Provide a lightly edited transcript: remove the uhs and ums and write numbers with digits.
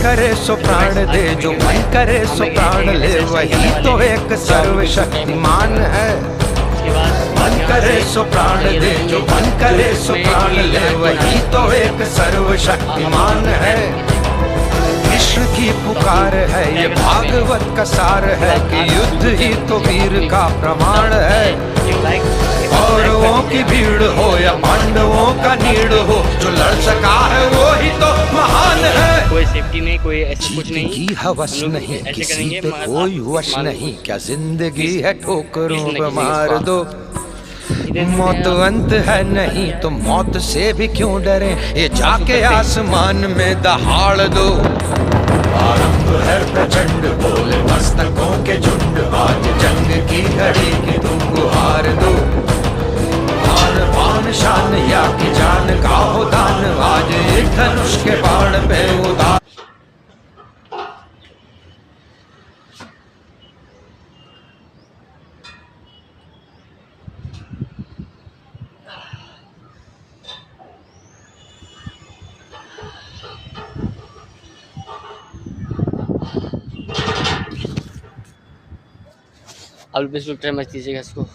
करे सो प्राण दे, जो मन करे सो प्राण ले, वही तो एक सर्वशक्तिमान है। मन करे सो प्राण दे, जो मन करे सो प्राण ले, वही तो एक सर्वशक्तिमान है। कृष्ण की पुकार है, ये भागवत का सार है, कि युद्ध ही तो वीर का प्रमाण है। कौरवों की भीड़ हो या पांडवों का नीड़ हो, जो लड़ सका है वो ही तो महान है। कोई सेफ्टी नहीं, कोई ऐसा कुछ नहीं, की हवस नहीं, किसी पे कोई वश नहीं, क्या जिंदगी है ठोकरों पे मार दो। मौत अंत है नहीं तो मौत से भी क्यों डरे, ये जाके आसमान में दहाड़ दो। आरंभ है प्रचंड बोले मस्तकों के झुंड, आज जंग की घड़ी की तुम गुहार दो। आन बान शान या की जान का हो दान, आज एक धनुष के बाण पे उतार। अब बिल्कुल ट्राई मत कीजिएगा इसको।